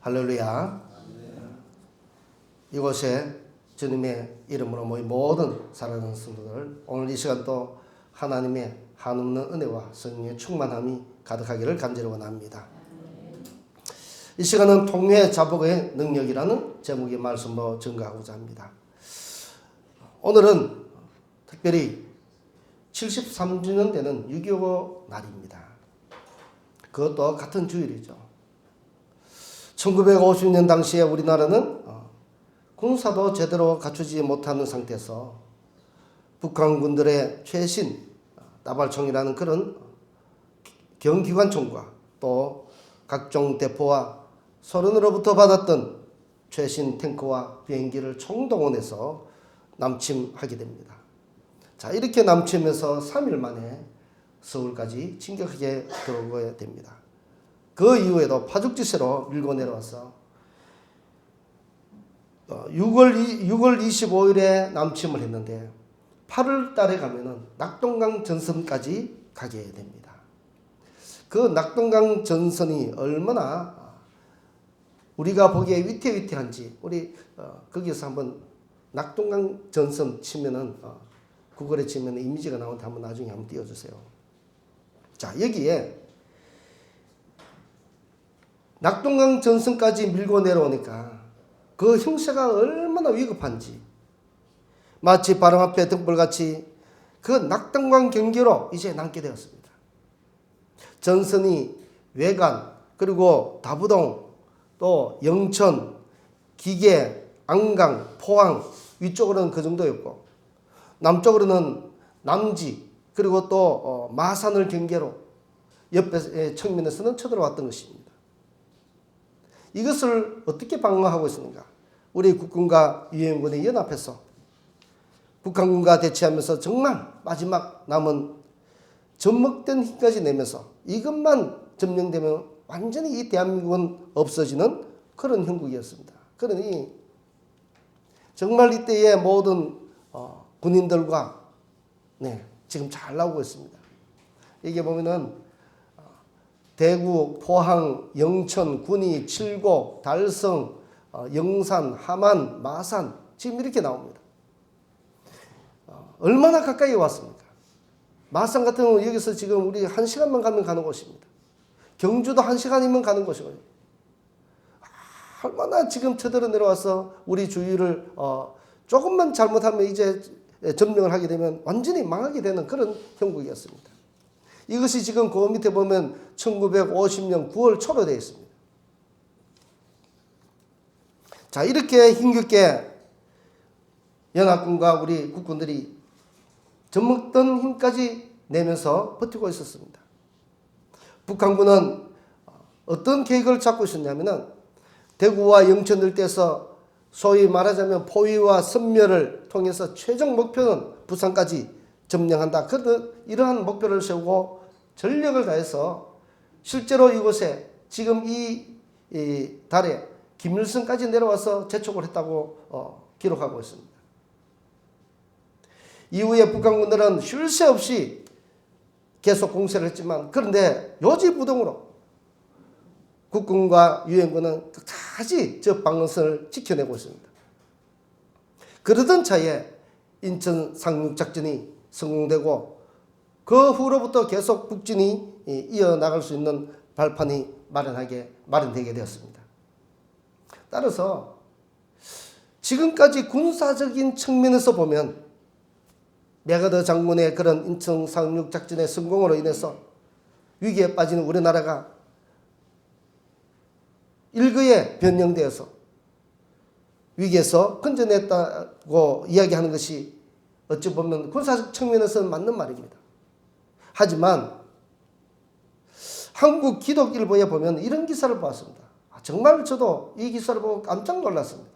할렐루야. 이곳에 주님의 이름으로 모인 모든 사랑하는 성도들, 오늘 이 시간 또 하나님의 한없는 은혜와 성령의 충만함이 가득하기를 간절히 원합니다. 이 시간은 통회 자복의 능력이라는 제목의 말씀으로 증거하고자 합니다. 오늘은 특별히 73주년 되는 6.25 날입니다. 그것도 같은 주일이죠. 1950년 당시에 우리나라는 군사도 제대로 갖추지 못하는 상태에서 북한군들의 최신 나발총이라는 그런 경기관총과 또 각종 대포와 소련으로부터 받았던 최신 탱크와 비행기를 총동원해서 남침하게 됩니다. 자, 이렇게 남침해서 3일 만에 서울까지 진격하게 들어오게 됩니다. 그 이후에도 파죽지세로 밀고 내려와서 6월 25일에 남침을 했는데 8월 달에 가면은 낙동강 전선까지 가게 됩니다. 그 낙동강 전선이 얼마나 우리가 보기에 위태위태한지 우리 거기서 한번 낙동강 전선 치면은 구글에 치면 이미지가 나오는데 한번 나중에 한번 띄워주세요. 자, 여기에 낙동강 전선까지 밀고 내려오니까 그 형세가 얼마나 위급한지 마치 바람 앞에 등불같이 그 낙동강 경계로 이제 남게 되었습니다. 전선이 외관 그리고 다부동 또 영천, 기계, 안강, 포항 위쪽으로는 그 정도였고 남쪽으로는 남지 그리고 또 마산을 경계로 옆에 측면에서는 쳐들어왔던 것입니다. 이것을 어떻게 방어하고 있습니까? 우리 국군과 유엔군이 연합해서 북한군과 대치하면서 정말 마지막 남은 접목된 힘까지 내면서 이것만 점령되면 완전히 이 대한민국은 없어지는 그런 형국이었습니다. 그러니 정말 이때의 모든 군인들과 지금 잘 나오고 있습니다. 이게 보면은 대구, 포항, 영천, 군위, 칠곡, 달성, 영산, 함안, 마산 지금 이렇게 나옵니다. 얼마나 가까이 왔습니까? 마산 같은 경우는 여기서 지금 우리 1시간만 가면 가는 곳입니다. 경주도 1시간이면 가는 곳이거든요. 얼마나 지금 쳐들어 내려와서 우리 주위를 조금만 잘못하면 이제 점령을 하게 되면 완전히 망하게 되는 그런 형국이었습니다. 이것이 지금 그 밑에 보면 1950년 9월 초로 되어 있습니다. 자, 이렇게 힘겹게 연합군과 우리 국군들이 젖먹던 힘까지 내면서 버티고 있었습니다. 북한군은 어떤 계획을 잡고 있었냐면은 대구와 영천 일대에서 소위 말하자면 포위와 섬멸을 통해서 최종 목표는 부산까지 점령한다. 이러한 목표를 세우고 전력을 다해서 실제로 이곳에 지금 이 달에 김일성까지 내려와서 재촉을 했다고 기록하고 있습니다. 이후에 북한군들은 쉴 새 없이 계속 공세를 했지만 그런데 요지부동으로 국군과 유엔군은 끝까지 저 방어선을 지켜내고 있습니다. 그러던 차에 인천 상륙작전이 성공되고 그 후로부터 계속 북진이 이어나갈 수 있는 발판이 마련되게 되었습니다. 따라서 지금까지 군사적인 측면에서 보면 메가더 장군의 그런 인천 상륙작전의 성공으로 인해서 위기에 빠진 우리나라가 일거에 변형되어서 위기에서 건져냈다고 이야기하는 것이 어찌 보면 군사적 측면에서는 맞는 말입니다. 하지만 한국 기독일보에 보면 이런 기사를 보았습니다. 정말 저도 이 기사를 보고 깜짝 놀랐습니다.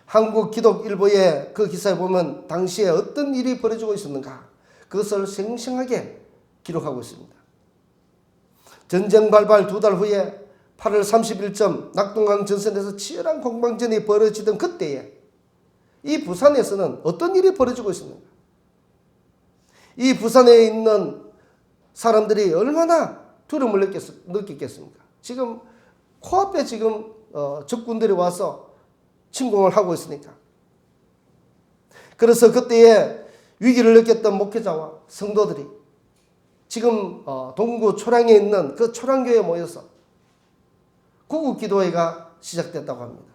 한국 기독일보의 그 기사에 보면 당시에 어떤 일이 벌어지고 있었는가 그것을 생생하게 기록하고 있습니다. 전쟁 발발 2달 후에 8월 30일쯤 낙동강 전선에서 치열한 공방전이 벌어지던 그때에 이 부산에서는 어떤 일이 벌어지고 있었는가? 이 부산에 있는 사람들이 얼마나 두려움을 느꼈겠습니까? 지금 코앞에 지금 적군들이 와서 침공을 하고 있으니까. 그래서 그때에 위기를 느꼈던 목회자와 성도들이 지금 동구 초량에 있는 그 초량교회에 모여서 구국기도회가 시작됐다고 합니다.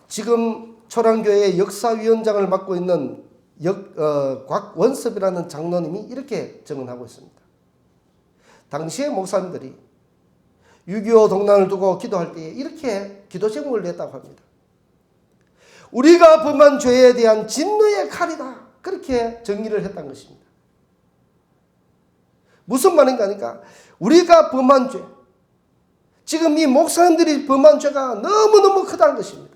지금 초량교회의 역사위원장을 맡고 있는 곽원섭이라는 장로님이 이렇게 증언하고 있습니다. 당시의 목사님들이 6.25 동란을 두고 기도할 때 이렇게 기도 제목을 냈다고 합니다. 우리가 범한 죄에 대한 진노의 칼이다. 그렇게 정의를 했던 것입니다. 무슨 말인가 하니까 우리가 범한 죄, 지금 이 목사님들이 범한 죄가 너무너무 크다는 것입니다.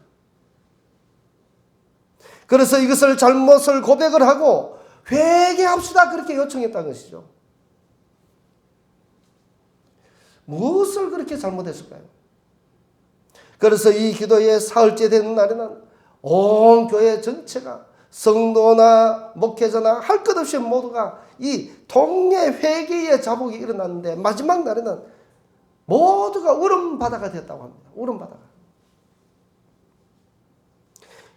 그래서 이것을 잘못을 고백을 하고 회개합시다. 그렇게 요청했다는 것이죠. 무엇을 그렇게 잘못했을까요? 그래서 이 기도의 사흘째 되는 날에는 온 교회 전체가 성도나 목회자나 할 것 없이 모두가 이 통례 회개의 자복이 일어났는데 마지막 날에는 모두가 울음바다가 됐다고 합니다. 울음바다가.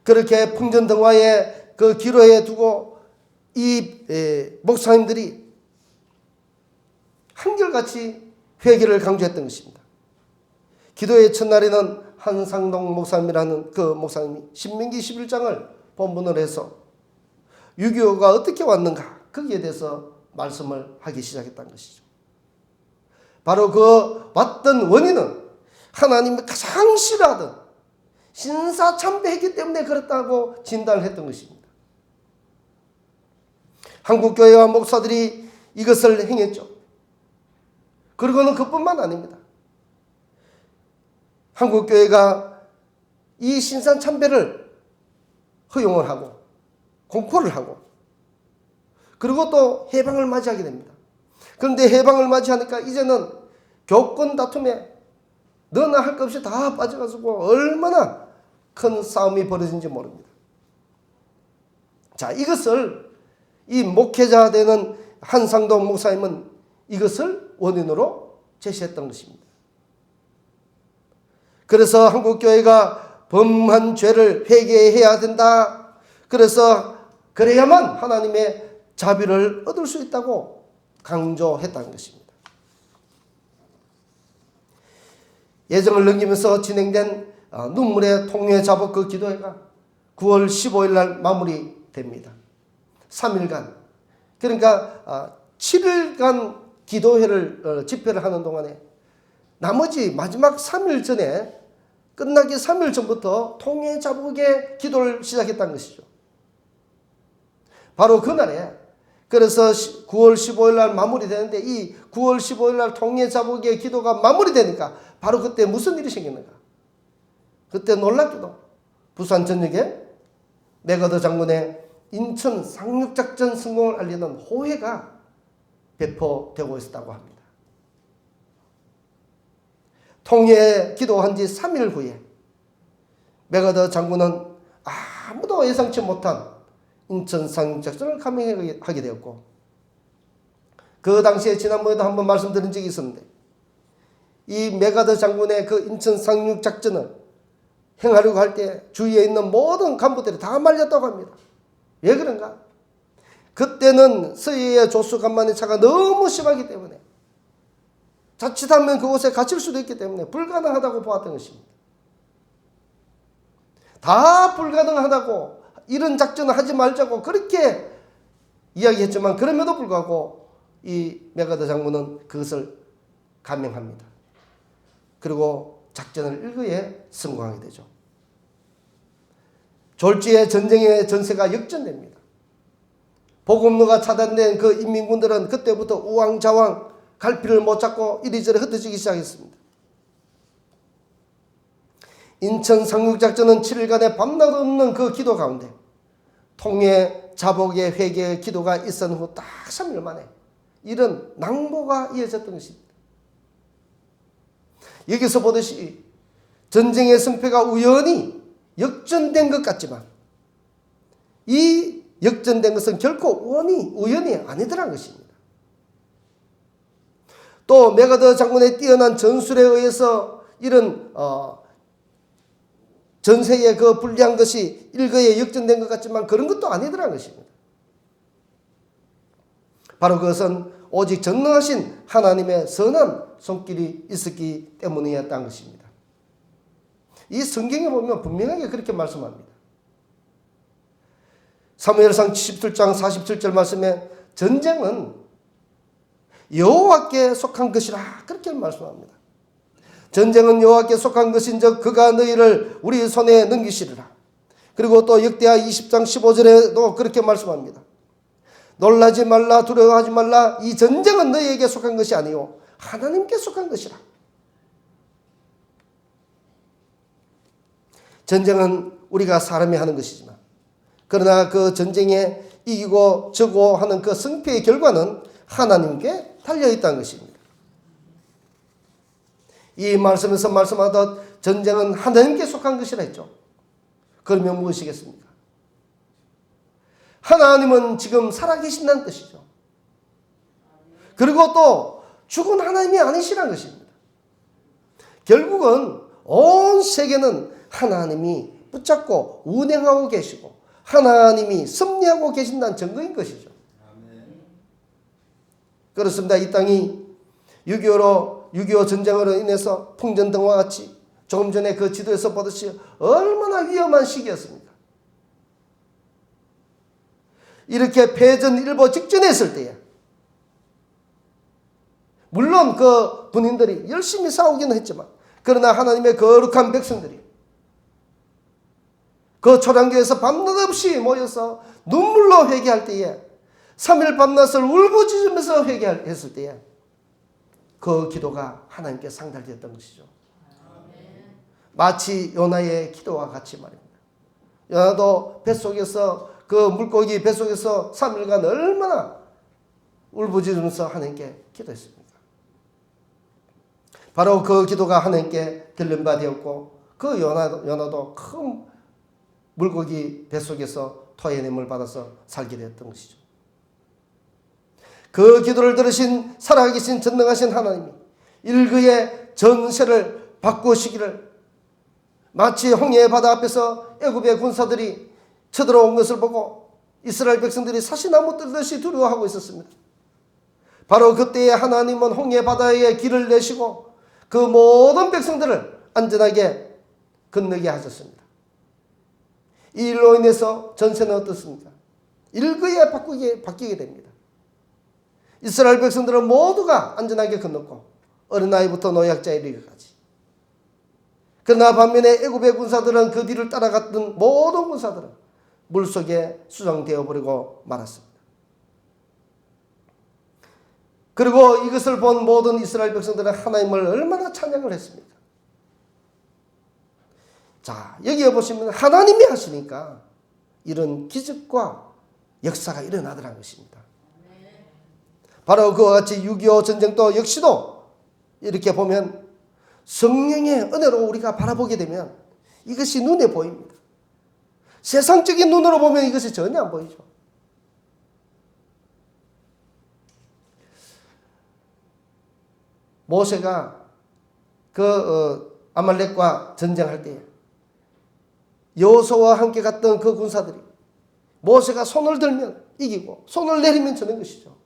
그렇게 풍전등화에 그 기로에 두고 이 목사님들이 한결같이 회개를 강조했던 것입니다. 기도의 첫날에는 한상동 목사님이라는 그 목사님이 신명기 11장을 본문으로 해서 6.25가 어떻게 왔는가 거기에 대해서 말씀을 하기 시작했다는 것이죠. 바로 그 왔던 원인은 하나님이 가장 싫어하던 신사참배했기 때문에 그렇다고 진단을 했던 것입니다. 한국교회와 목사들이 이것을 행했죠. 그리고는 그뿐만 아닙니다. 한국교회가 이 신사참배를 허용을 하고 공포를 하고 그리고 또 해방을 맞이하게 됩니다. 그런데 해방을 맞이하니까 이제는 교권 다툼에 너나 할 것 없이 다 빠져가지고 얼마나 큰 싸움이 벌어진지 모릅니다. 자, 이것을 이 목회자 되는 한상동 목사님은 이것을 원인으로 제시했던 것입니다. 그래서 한국교회가 범한 죄를 회개해야 된다. 그래서 그래야만 하나님의 자비를 얻을 수 있다고 강조했다는 것입니다. 예정을 넘기면서 진행된 눈물의 통례 자복 그 기도회가 9월 15일 날 마무리됩니다. 3일간 그러니까 7일간 기도회를 집회를 하는 동안에 나머지 마지막 3일 전에 끝나기 3일 전부터 통례 자복의 기도를 시작했다는 것이죠. 바로 그날에 그래서 9월 15일 날 마무리되는데 이 9월 15일 날 통례 자복의 기도가 마무리되니까 바로 그때 무슨 일이 생겼는가? 그때 놀랍게도 부산 전역에 메가더 장군의 인천 상륙작전 성공을 알리는 호회가 배포되고 있었다고 합니다. 통례 기도한 지 3일 후에 메가더 장군은 아무도 예상치 못한 인천 상륙작전을 감행하게 되었고 그 당시에 지난번에도 한번 말씀드린 적이 있었는데 이 메가더 장군의 그 인천 상륙작전을 행하려고 할 때 주위에 있는 모든 간부들이 다 말렸다고 합니다. 왜 그런가? 그때는 서해의 조수 간만의 차가 너무 심하기 때문에 자칫하면 그곳에 갇힐 수도 있기 때문에 불가능하다고 보았던 것입니다. 다 불가능하다고 이런 작전을 하지 말자고 그렇게 이야기했지만 그럼에도 불구하고 이 메가더 장군은 그것을 감행합니다. 그리고 작전을 일거에 성공하게 되죠. 졸지에 전쟁의 전세가 역전됩니다. 보급로가 차단된 그 인민군들은 그때부터 우왕좌왕 갈피를 못 잡고 이리저리 흩어지기 시작했습니다. 인천 상륙작전은 7일간의 밤낮 없는 그 기도 가운데 통례 자복의 회개의 기도가 있은 후 딱 3일 만에 이런 낭보가 이어졌던 것입니다. 여기서 보듯이 전쟁의 승패가 우연히 역전된 것 같지만 이 역전된 것은 결코 우연이 아니더라는 것입니다. 또 메가더 장군의 뛰어난 전술에 의해서 이런 전세에 그 불리한 것이 일거에 역전된 것 같지만 그런 것도 아니더라는 것입니다. 바로 그것은 오직 전능하신 하나님의 선한 손길이 있었기 때문이었다는 것입니다. 이 성경에 보면 분명하게 그렇게 말씀합니다. 사무엘상 77장 47절 말씀에 전쟁은 여호와께 속한 것이라 그렇게 말씀합니다. 전쟁은 여호와께 속한 것인즉 그가 너희를 우리 손에 넘기시리라. 그리고 또 역대하 20장 15절에도 그렇게 말씀합니다. 놀라지 말라 두려워하지 말라 이 전쟁은 너희에게 속한 것이 아니요 하나님께 속한 것이라. 전쟁은 우리가 사람이 하는 것이지만 그러나 그 전쟁에 이기고 져고 하는 그 승패의 결과는 하나님께 달려있다는 것입니다. 이 말씀에서 말씀하듯 전쟁은 하나님께 속한 것이라 했죠. 그러면 무엇이겠습니까? 하나님은 지금 살아계신다는 뜻이죠. 그리고 또 죽은 하나님이 아니시라는 것입니다. 결국은 온 세계는 하나님이 붙잡고 운행하고 계시고 하나님이 섭리하고 계신다는 증거인 것이죠. 그렇습니다. 이 땅이 6.25 전쟁으로 인해서 풍전등과 같이 조금 전에 그 지도에서 보듯이 얼마나 위험한 시기였습니까? 이렇게 패전 일보 직전에 있을 때에 물론 그 군인들이 열심히 싸우기는 했지만 그러나 하나님의 거룩한 백성들이 그 초량교에서 밤낮 없이 모여서 눈물로 회개할 때에 3일 밤낮을 울부짖으면서 회개했을 때에 그 기도가 하나님께 상달되었던 것이죠. 마치 요나의 기도와 같이 말입니다. 요나도 뱃속에서 그 물고기 뱃속에서 3일간 얼마나 울부짖으면서 하나님께 기도했습니까? 바로 그 기도가 하나님께 들린 바 되었고 그 요나도 큰 물고기 뱃속에서 토해냄을 받아서 살게 되었던 것이죠. 그 기도를 들으신 살아계신 전능하신 하나님이 일그의 전세를 바꾸시기를 마치 홍해 바다 앞에서 애굽의 군사들이 쳐들어온 것을 보고 이스라엘 백성들이 사시나무 뜰듯이 두려워하고 있었습니다. 바로 그때에 하나님은 홍해 바다에 길을 내시고 그 모든 백성들을 안전하게 건너게 하셨습니다. 이 일로 인해서 전세는 어떻습니까? 일거에 바뀌게 됩니다. 이스라엘 백성들은 모두가 안전하게 건넜고 어린아이부터 노약자에 이르기까지. 그러나 반면에 애굽의 군사들은 그 뒤를 따라갔던 모든 군사들은 물속에 수장되어 버리고 말았습니다. 그리고 이것을 본 모든 이스라엘 백성들은 하나님을 얼마나 찬양을 했습니까? 자, 여기에 보시면 하나님이 하시니까 이런 기적과 역사가 일어나더라는 것입니다. 바로 그와 같이 6.25 전쟁도 역시도 이렇게 보면 성령의 은혜로 우리가 바라보게 되면 이것이 눈에 보입니다. 세상적인 눈으로 보면 이것이 전혀 안 보이죠. 모세가 아말렉과 전쟁할 때 여호수아와 함께 갔던 그 군사들이 모세가 손을 들면 이기고 손을 내리면 지는 것이죠.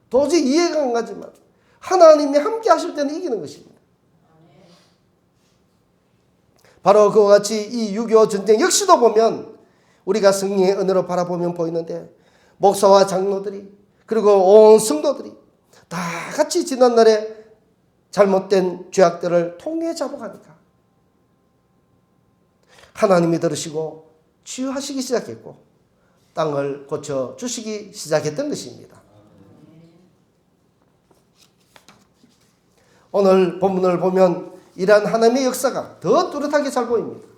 도저히 이해가 안 가지만 하나님이 함께 하실 때는 이기는 것입니다. 바로 그와 같이 이 6.25 전쟁 역시도 보면 우리가 성령의 은혜로 바라보면 보이는데 목사와 장로들이 그리고 온 성도들이 다 같이 지난날에 잘못된 죄악들을 통해 잡아가니까 하나님이 들으시고 치유하시기 시작했고 땅을 고쳐주시기 시작했던 것입니다. 오늘 본문을 보면 이러한 하나님의 역사가 더 뚜렷하게 잘 보입니다.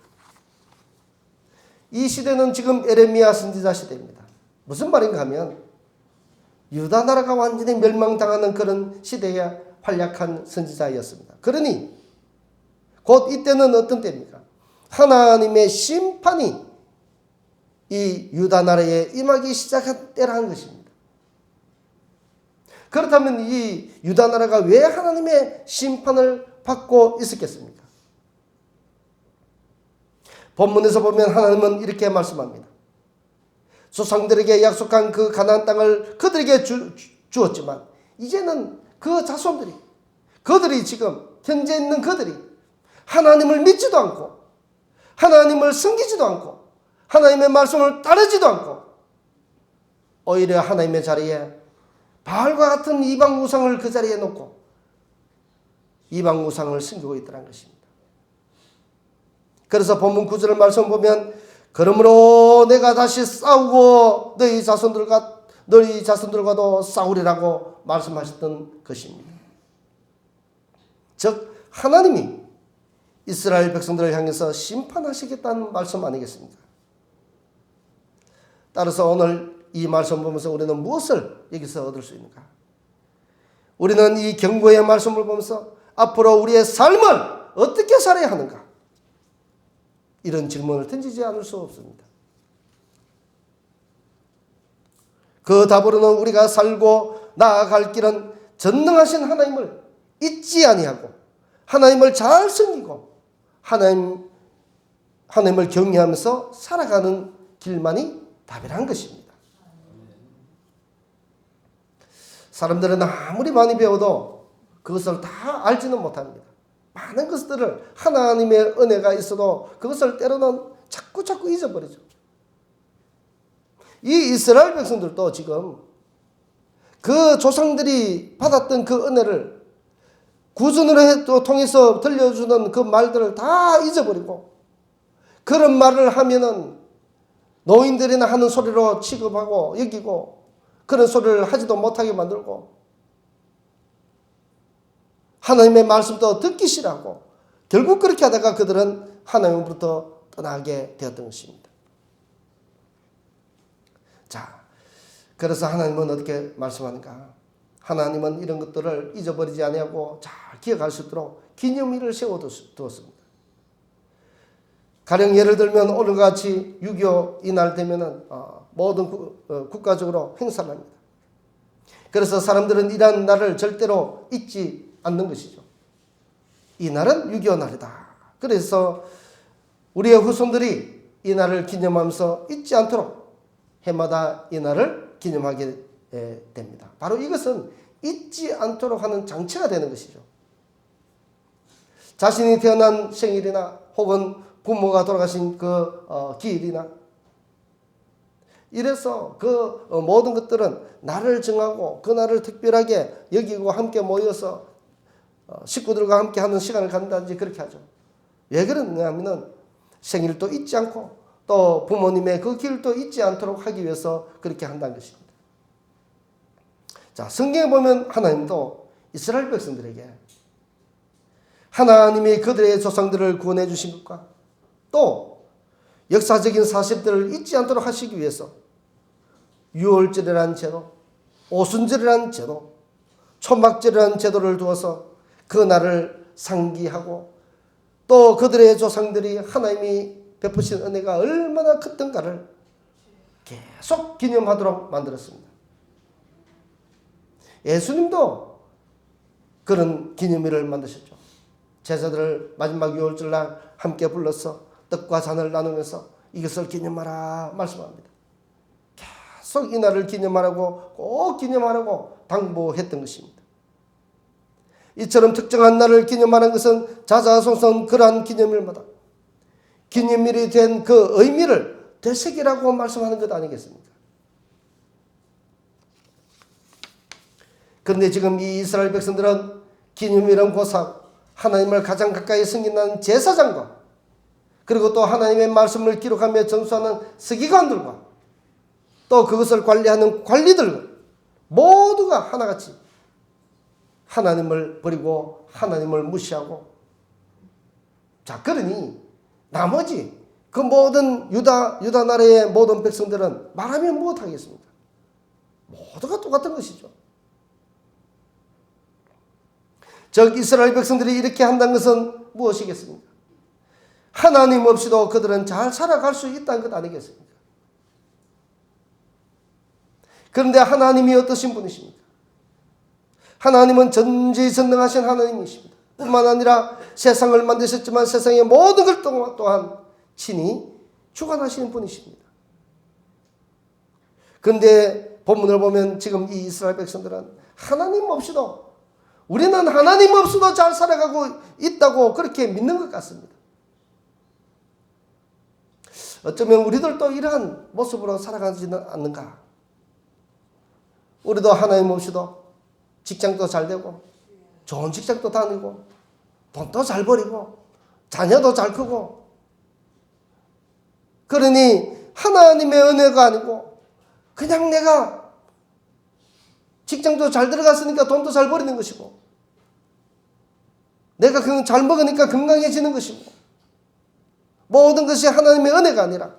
이 시대는 지금 에레미야 선지자 시대입니다. 무슨 말인가 하면 유다 나라가 완전히 멸망당하는 그런 시대에 활약한 선지자였습니다. 그러니 곧 이때는 어떤 때입니까? 하나님의 심판이 이 유다 나라에 임하기 시작한 때라는 것입니다. 그렇다면 이 유다 나라가 왜 하나님의 심판을 받고 있었겠습니까? 본문에서 보면 하나님은 이렇게 말씀합니다. 조상들에게 약속한 그 가나안 땅을 그들에게 주었지만 이제는 그 자손들이, 그들이 지금 현재 있는 그들이 하나님을 믿지도 않고 하나님을 섬기지도 않고 하나님의 말씀을 따르지도 않고 오히려 하나님의 자리에 바알과 같은 이방 우상을 그 자리에 놓고 이방 우상을 섬기고 있다는 것입니다. 그래서 본문 9절 말씀 보면 그러므로 내가 다시 싸우고 너희 자손들과도 싸우리라고 말씀하셨던 것입니다. 즉 하나님이 이스라엘 백성들을 향해서 심판하시겠다는 말씀 아니겠습니까? 따라서 오늘 이 말씀 보면서 우리는 무엇을 여기서 얻을 수 있는가? 우리는 이 경고의 말씀을 보면서 앞으로 우리의 삶을 어떻게 살아야 하는가? 이런 질문을 던지지 않을 수 없습니다. 그 답으로는 우리가 살고 나아갈 길은 전능하신 하나님을 잊지 아니하고 하나님을 잘 섬기고 하나님을 경외하면서 살아가는 길만이 답이라는 것입니다. 사람들은 아무리 많이 배워도 그것을 다 알지는 못합니다. 많은 것들을 하나님의 은혜가 있어도 그것을 때로는 자꾸 잊어버리죠. 이 이스라엘 백성들도 지금 그 조상들이 받았던 그 은혜를 구준으로 통해서 들려주는 그 말들을 다 잊어버리고 그런 말을 하면은 노인들이나 하는 소리로 취급하고 여기고 그런 소리를 하지도 못하게 만들고 하나님의 말씀도 듣기 싫어하고 결국 그렇게 하다가 그들은 하나님으로부터 떠나게 되었던 것입니다. 자, 그래서 하나님은 어떻게 말씀하는가? 하나님은 이런 것들을 잊어버리지 아니하고 잘 기억할 수 있도록 기념일을 세워두었습니다. 가령 예를 들면 오늘과 같이 6.25 이날 되면은 모든 국가적으로 행사를 합니다. 그래서 사람들은 이런 날을 절대로 잊지 않는 것이죠. 이 날은 6.25 날이다. 그래서 우리의 후손들이 이 날을 기념하면서 잊지 않도록 해마다 이 날을 기념하게 됩니다. 바로 이것은 잊지 않도록 하는 장치가 되는 것이죠. 자신이 태어난 생일이나 혹은 부모가 돌아가신 그 기일이나 이래서 그 모든 것들은 날을 정하고 그 날을 특별하게 여기고 함께 모여서 식구들과 함께 하는 시간을 갖는다든지 그렇게 하죠. 왜 그러냐 하면은 생일도 잊지 않고 또 부모님의 그 길도 잊지 않도록 하기 위해서 그렇게 한다는 것입니다. 자, 성경에 보면 하나님도 이스라엘 백성들에게 하나님이 그들의 조상들을 구원해 주신 것과 또 역사적인 사실들을 잊지 않도록 하시기 위해서 유월절이라는 제도, 오순절이라는 제도, 초막절이라는 제도를 두어서 그 날을 상기하고 또 그들의 조상들이 하나님이 베푸신 은혜가 얼마나 컸던가를 계속 기념하도록 만들었습니다. 예수님도 그런 기념일을 만드셨죠. 제자들을 마지막 유월절날 함께 불러서 떡과 잔을 나누면서 이것을 기념하라 말씀합니다. 계속 이 날을 기념하라고 꼭 기념하라고 당부했던 것입니다. 이처럼 특정한 날을 기념하는 것은 자자손손 그러한 기념일마다 기념일이 된 그 의미를 되새기라고 말씀하는 것 아니겠습니까? 그런데 지금 이 이스라엘 백성들은 기념일은 고사 하나님을 가장 가까이 섬기는 제사장과 그리고 또 하나님의 말씀을 기록하며 전수하는 서기관들과 또 그것을 관리하는 관리들 모두가 하나같이 하나님을 버리고 하나님을 무시하고 자 그러니 나머지 그 모든 유다 나라의 모든 백성들은 말하면 무엇하겠습니까? 모두가 똑같은 것이죠. 즉 이스라엘 백성들이 이렇게 한다는 것은 무엇이겠습니까? 하나님 없이도 그들은 잘 살아갈 수 있다는 것 아니겠습니까? 그런데 하나님이 어떠신 분이십니까? 하나님은 전지전능하신 하나님이십니다. 뿐만 아니라 세상을 만드셨지만 세상의 모든 걸 또한 친히 주관하시는 분이십니다. 그런데 본문을 보면 지금 이 이스라엘 백성들은 하나님 없이도, 우리는 하나님 없이도 잘 살아가고 있다고 그렇게 믿는 것 같습니다. 어쩌면 우리들도 이러한 모습으로 살아가지는 않는가? 우리도 하나님 없이도 직장도 잘 되고 좋은 직장도 다니고 돈도 잘 벌이고 자녀도 잘 크고, 그러니 하나님의 은혜가 아니고 그냥 내가 직장도 잘 들어갔으니까 돈도 잘 벌이는 것이고, 내가 그냥 잘 먹으니까 건강해지는 것이고, 모든 것이 하나님의 은혜가 아니라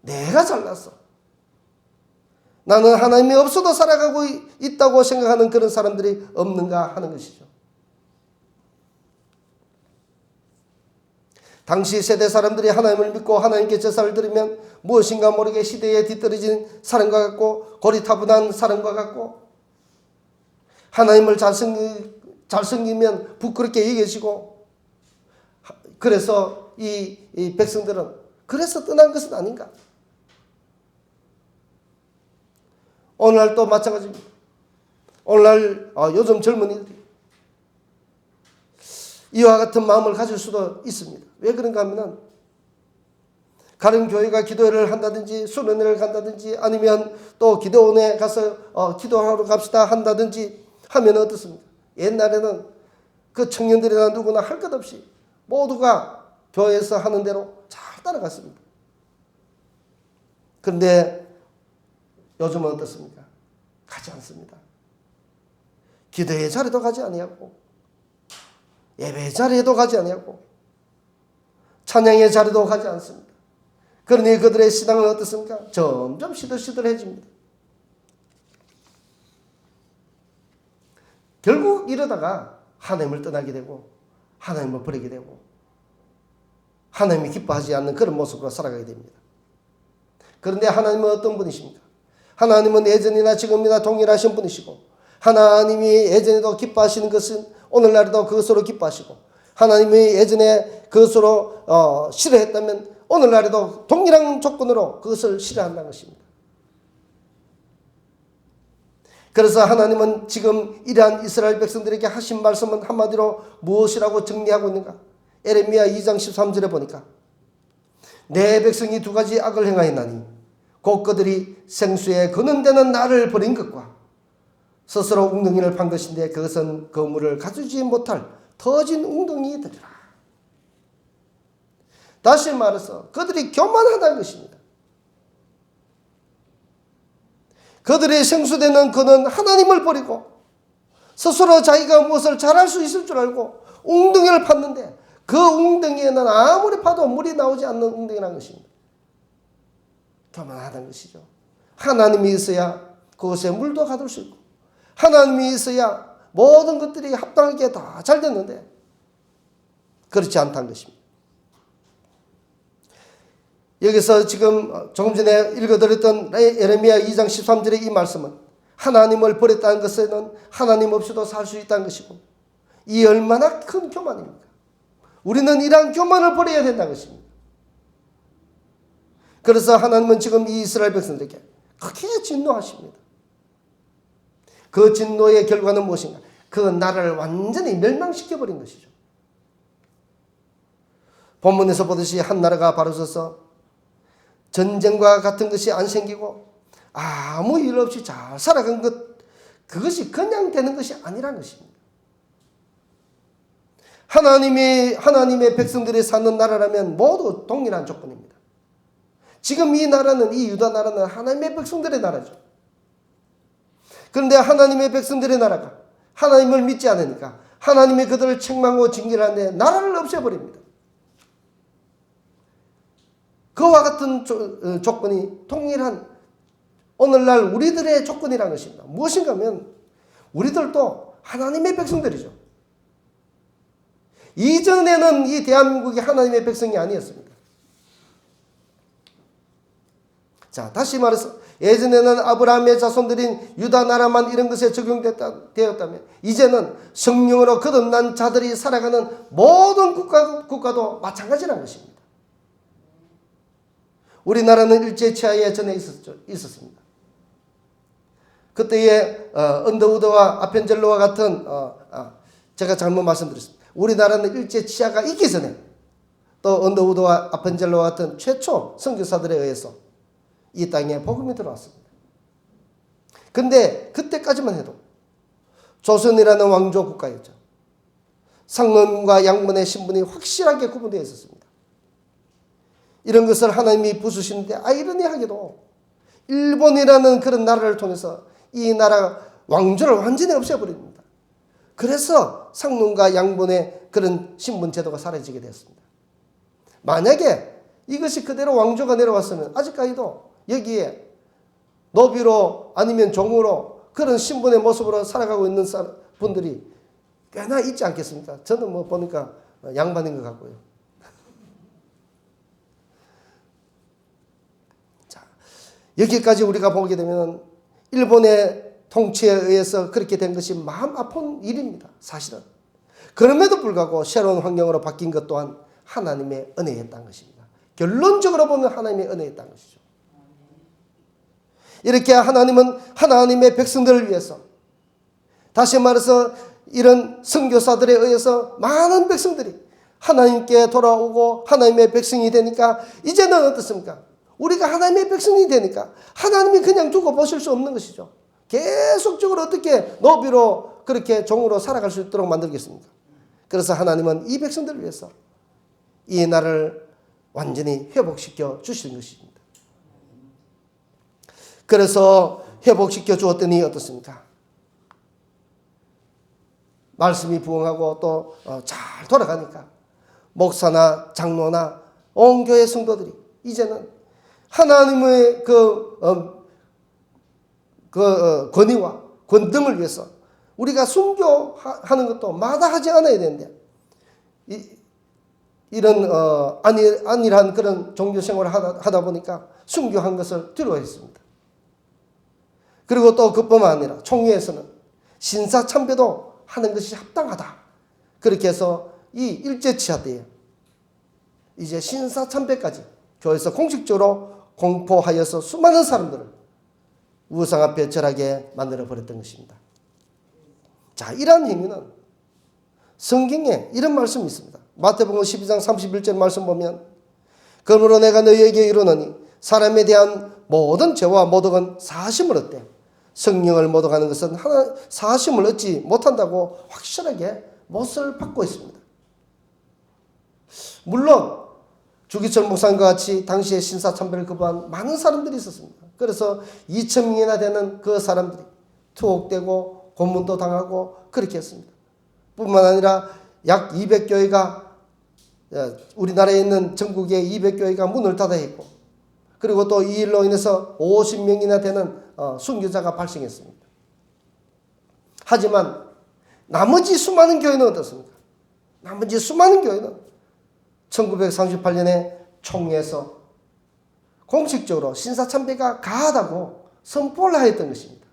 내가 잘났어, 나는 하나님이 없어도 살아가고 있다고 생각하는 그런 사람들이 없는가 하는 것이죠. 당시 세대 사람들이 하나님을 믿고 하나님께 제사를 드리면 무엇인가 모르게 시대에 뒤떨어진 사람과 같고 고리타분한 사람과 같고, 하나님을 잘생기면 부끄럽게 여겨지고, 그래서 이 백성들은 그래서 떠난 것은 아닌가? 오늘날 또 마찬가지입니다. 오늘날 요즘 젊은이들이 이와 같은 마음을 가질 수도 있습니다. 왜 그런가 하면 가령 교회가 기도회를 한다든지 수련회를 간다든지 아니면 또 기도원에 가서 기도하러 갑시다 한다든지 하면 어떻습니까? 옛날에는 그 청년들이나 누구나 할 것 없이 모두가 교회에서 하는 대로 잘 따라갔습니다. 그런데 요즘은 어떻습니까? 가지 않습니다. 기도의 자리도 가지 아니하고 예배의 자리에도 가지 아니하고 찬양의 자리도 가지 않습니다. 그러니 그들의 신앙은 어떻습니까? 점점 시들시들해집니다. 결국 이러다가 하나님을 떠나게 되고 하나님을 버리게 되고 하나님이 기뻐하지 않는 그런 모습으로 살아가게 됩니다. 그런데 하나님은 어떤 분이십니까? 하나님은 예전이나 지금이나 동일하신 분이시고, 하나님이 예전에도 기뻐하시는 것은 오늘날에도 그것으로 기뻐하시고, 하나님이 예전에 그것으로 싫어했다면 오늘날에도 동일한 조건으로 그것을 싫어한다는 것입니다. 그래서 하나님은 지금 이러한 이스라엘 백성들에게 하신 말씀은 한마디로 무엇이라고 정리하고 있는가? 에레미야 2장 13절에 보니까 내 백성이 두 가지 악을 행하였나니 곧 그들이 생수에 거는 데는 나를 버린 것과 스스로 웅덩이를 판 것인데 그것은 그물을 가두지 못할 터진 웅덩이들이라. 다시 말해서 그들이 교만하다는 것입니다. 그들의 생수되는 그는 하나님을 버리고 스스로 자기가 무엇을 잘할 수 있을 줄 알고 웅덩이를 팠는데 그 웅덩이에는 아무리 파도 물이 나오지 않는 웅덩이라는 것입니다. 교만하다는 것이죠. 하나님이 있어야 그곳에 물도 가둘 수 있고 하나님이 있어야 모든 것들이 합당하게 다 잘 됐는데 그렇지 않다는 것입니다. 여기서 지금 조금 전에 읽어드렸던 에레미야 2장 13절의 이 말씀은 하나님을 버렸다는 것에는 하나님 없이도 살 수 있다는 것이고, 이 얼마나 큰 교만입니까? 우리는 이러한 교만을 버려야 된다는 것입니다. 그래서 하나님은 지금 이 이스라엘 백성들에게 크게 진노하십니다. 그 진노의 결과는 무엇인가? 그 나라를 완전히 멸망시켜버린 것이죠. 본문에서 보듯이 한 나라가 바로 서서 전쟁과 같은 것이 안 생기고 아무 일 없이 잘 살아간 것, 그것이 그냥 되는 것이 아니라는 것입니다. 하나님의 백성들이 사는 나라라면 모두 동일한 조건입니다. 지금 이 나라는, 이 유다 나라는 하나님의 백성들의 나라죠. 그런데 하나님의 백성들의 나라가 하나님을 믿지 않으니까 하나님이 그들을 책망하고 징계를 하는데 나라를 없애버립니다. 그와 같은 조건이 동일한 오늘날 우리들의 조건이라는 것입니다. 무엇인가 하면 우리들도 하나님의 백성들이죠. 이전에는 이 대한민국이 하나님의 백성이 아니었습니다. 자, 다시 말해서 예전에는 아브라함의 자손들인 유다 나라만 이런 것에 적용되었다면 이제는 성령으로 거듭난 자들이 살아가는 모든 국가도 마찬가지라는 것입니다. 우리나라는 일제치하에 전에 있었습니다. 그때의 언더우드와 아펜젤로와 같은 제가 잘못 말씀드렸습니다. 우리나라는 일제치하가 있기 전에 또 언더우드와 아펜젤로와 같은 최초 선교사들에 의해서 이 땅에 복음이 들어왔습니다. 근데 그때까지만 해도 조선이라는 왕조 국가였죠. 상문과 양문의 신분이 확실하게 구분되어 있었습니다. 이런 것을 하나님이 부수시는데 아이러니하게도 일본이라는 그런 나라를 통해서 이 나라 왕조를 완전히 없애버립니다. 그래서 상문과 양문의 그런 신분 제도가 사라지게 되었습니다. 만약에 이것이 그대로 왕조가 내려왔으면 아직까지도 여기에 노비로 아니면 종으로 그런 신분의 모습으로 살아가고 있는 분들이 꽤나 있지 않겠습니까? 저는 뭐 보니까 양반인 것 같고요. 자, 여기까지 우리가 보게 되면 일본의 통치에 의해서 그렇게 된 것이 마음 아픈 일입니다. 사실은. 그럼에도 불구하고 새로운 환경으로 바뀐 것 또한 하나님의 은혜였다는 것입니다. 결론적으로 보면 하나님의 은혜였다는 것이죠. 이렇게 하나님은 하나님의 백성들을 위해서, 다시 말해서 이런 선교사들에 의해서 많은 백성들이 하나님께 돌아오고 하나님의 백성이 되니까 이제는 어떻습니까? 우리가 하나님의 백성이 되니까 하나님이 그냥 두고 보실 수 없는 것이죠. 계속적으로 어떻게 노비로 그렇게 종으로 살아갈 수 있도록 만들겠습니까? 그래서 하나님은 이 백성들을 위해서 이 나라를 완전히 회복시켜 주시는 것입니다. 그래서 회복시켜 주었더니 어떻습니까? 말씀이 부응하고 또 잘 돌아가니까 목사나 장로나 온 교회 성도들이 이제는 하나님의 권위와 권능을 위해서 우리가 순교하는 것도 마다하지 않아야 되는데 이런 안일한 그런 종교 생활을 하다 보니까 순교한 것을 두려워했습니다. 그리고 또 그뿐만 아니라 총회에서는 신사참배도 하는 것이 합당하다. 그렇게 해서 이 일제치하 때에 이제 신사참배까지 교회에서 공식적으로 공포하여서 수많은 사람들을 우상 앞에 절하게 만들어 버렸던 것입니다. 자, 이러한 행위는 성경에 이런 말씀이 있습니다. 마태복음 12장 31절 말씀 보면 그러므로 내가 너희에게 이르노니 사람에 대한 모든 죄와 모독은 사심을 얻되 성령을 모독하는 것은 사심을 얻지 못한다고 확실하게 못을 받고 있습니다. 물론 주기철 목사님과 같이 당시에 신사참배를 거부한 많은 사람들이 있었습니다. 그래서 2,000명이나 되는 그 사람들이 투옥되고 고문도 당하고 그렇게 했습니다. 뿐만 아니라 약 200교회가 우리나라에 있는 전국에 200교회가 문을 닫아야 했고 그리고 또 이 일로 인해서 50명이나 되는 순교자가 발생했습니다. 하지만 나머지 수많은 교회는 어떻습니까? 나머지 수많은 교회는 1938년에 총회에서 공식적으로 신사참배가 가하다고 선포를 하였던 것입니다.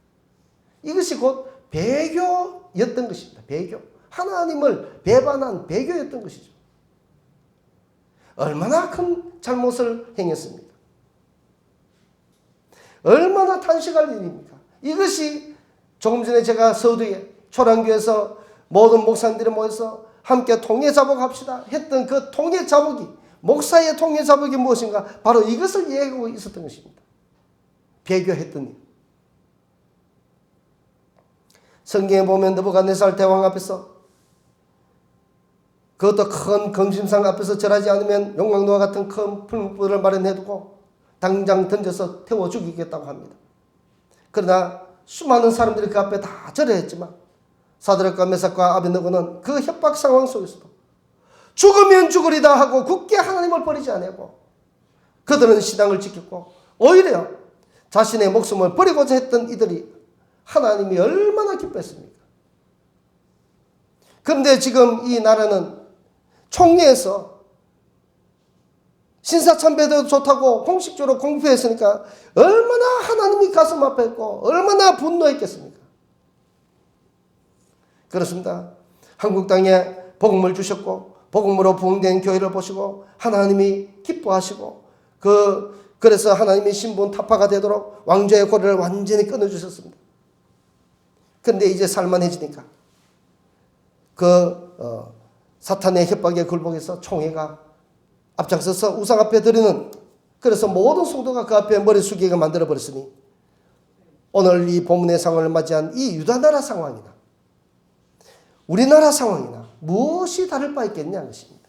이것이 곧 배교였던 것입니다. 배교. 하나님을 배반한 배교였던 것이죠. 얼마나 큰 잘못을 행했습니까? 얼마나 탄식할 일입니까? 이것이 조금 전에 제가 서두에 초량교에서 모든 목사님들이 모여서 함께 통일자복합시다 했던 그 통일자복이 목사의 통일자복이 무엇인가? 바로 이것을 얘기하고 있었던 것입니다. 배교했던 일. 성경에 보면 느부갓네살 대왕 앞에서 그것도 큰 금심상 앞에서 절하지 않으면 용광로와 같은 큰 풀무불을 마련해두고 당장 던져서 태워 죽이겠다고 합니다. 그러나 수많은 사람들이 그 앞에 다 절했지만 사드락과 메삭과 아벳느고는 그 협박 상황 속에서도 죽으면 죽으리다 하고 굳게 하나님을 버리지 않고 그들은 신앙을 지켰고 오히려 자신의 목숨을 버리고자 했던 이들이 하나님이 얼마나 기뻐했습니까? 그런데 지금 이 나라는 총회에서 신사참배도 좋다고 공식적으로 공표했으니까 얼마나 하나님이 가슴 아팠고 얼마나 분노했겠습니까? 그렇습니다. 한국 땅에 복음을 주셨고 복음으로 부흥된 교회를 보시고 하나님이 기뻐하시고 그래서 하나님이 신분 타파가 되도록 왕조의 고리를 완전히 끊어주셨습니다. 그런데 이제 살만해지니까 사탄의 협박에 굴복해서 총회가 앞장서서 우상 앞에 드리는, 그래서 모든 성도가 그 앞에 머리 숙이게 만들어버렸으니 오늘 이 본문의 상황을 맞이한 이 유다나라 상황이나 우리나라 상황이나 무엇이 다를 바 있겠냐 것입니다.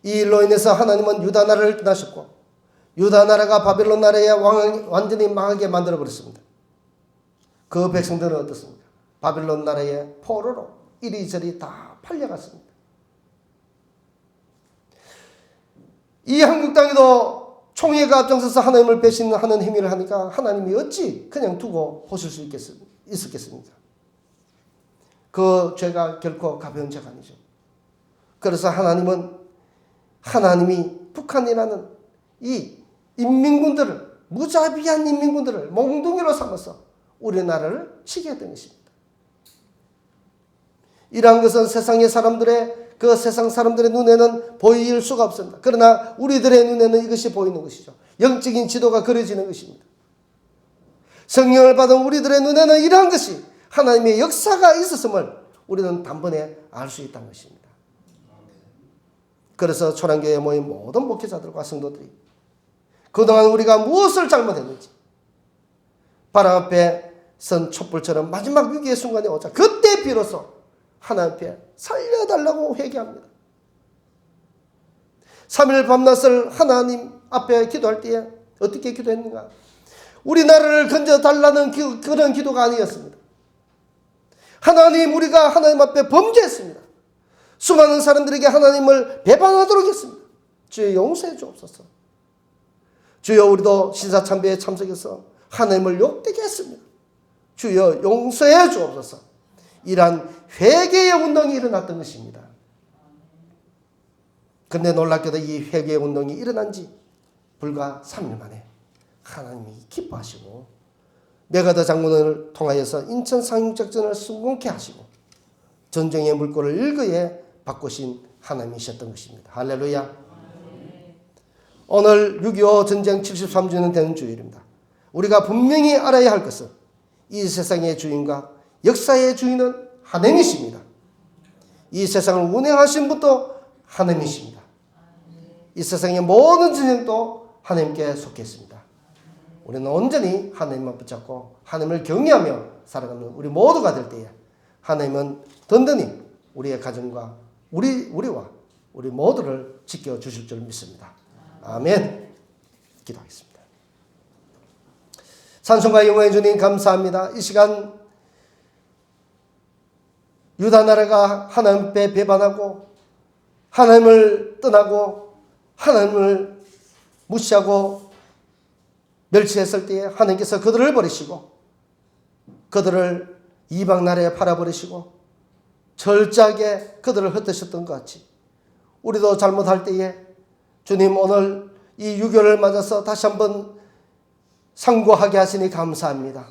이 일로 인해서 하나님은 유다나라를 떠나셨고 유다나라가 바벨론 나라의 왕을 완전히 망하게 만들어버렸습니다. 그 백성들은 어떻습니까? 바벨론 나라의 포로로 이리저리 다 팔려갔습니다. 이 한국 땅에도 총회가 앞장서서 하나님을 배신하는 행위를 하니까 하나님이 어찌 그냥 두고 보실 수 있었겠습니까? 그 죄가 결코 가벼운 죄가 아니죠. 그래서 하나님이 북한이라는 이 인민군들을, 무자비한 인민군들을 몽둥이로 삼아서 우리나라를 치게 했던 것입니다. 이러한 것은 세상 사람들의 눈에는 보일 수가 없습니다. 그러나 우리들의 눈에는 이것이 보이는 것이죠. 영적인 지도가 그려지는 것입니다. 성령을 받은 우리들의 눈에는 이러한 것이 하나님의 역사가 있었음을 우리는 단번에 알 수 있다는 것입니다. 그래서 초량교회에 모인 모든 목회자들과 성도들이 그동안 우리가 무엇을 잘못했는지 바람 앞에 선 촛불처럼 마지막 위기의 순간에 오자 그때 비로소 하나님 앞에 살려달라고 회개합니다. 3일 밤낮을 하나님 앞에 기도할 때에 어떻게 기도했는가? 우리나라를 건져달라는 그런 기도가 아니었습니다. 하나님, 우리가 하나님 앞에 범죄했습니다. 수많은 사람들에게 하나님을 배반하도록 했습니다. 주여 용서해 주옵소서. 주여 우리도 신사참배에 참석해서 하나님을 욕되게 했습니다. 주여 용서해 주옵소서. 이러한 회개의 운동이 일어났던 것입니다. 그런데 놀랍게도 이 회개의 운동이 일어난 지 불과 3일 만에 하나님이 기뻐하시고 메가더 장군을 통하여서 인천 상륙작전을 성공케 하시고 전쟁의 물꼬를 일거에 바꾸신 하나님이셨던 것입니다. 할렐루야. 오늘 6.25 전쟁 73주년 되는 주일입니다. 우리가 분명히 알아야 할 것은 이 세상의 주인과 역사의 주인은 하나님이십니다. 이 세상을 운행하신 분도 하나님이십니다. 이 세상의 모든 전쟁도 하나님께 속했습니다. 우리는 온전히 하나님만 붙잡고 하나님을 경외하며 살아가는 우리 모두가 될 때에 하나님은 든든히 우리의 가정과 우리와 우리 모두를 지켜주실 줄 믿습니다. 아멘. 기도하겠습니다. 찬송과 영광의 주님 감사합니다. 이 시간 유다나라가 하나님 앞에 배반하고 하나님을 떠나고 하나님을 무시하고 멸치했을 때에 하나님께서 그들을 버리시고 그들을 이방 나라에 팔아버리시고 철저하게 그들을 흩으셨던 것 같이 우리도 잘못할 때에 주님 오늘 이 유교를 맞아서 다시 한번 상고하게 하시니 감사합니다.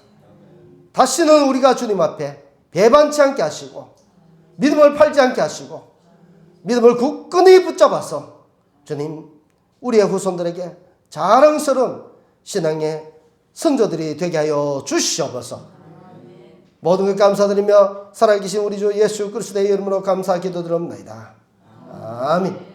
다시는 우리가 주님 앞에 배반치 않게 하시고 믿음을 팔지 않게 하시고 믿음을 굳건히 붙잡아서 주님 우리의 후손들에게 자랑스러운 신앙의 선조들이 되게 하여 주시옵소서. 모든 것 감사드리며 살아계신 우리 주 예수 그리스도의 이름으로 감사 기도드립니다. 아멘.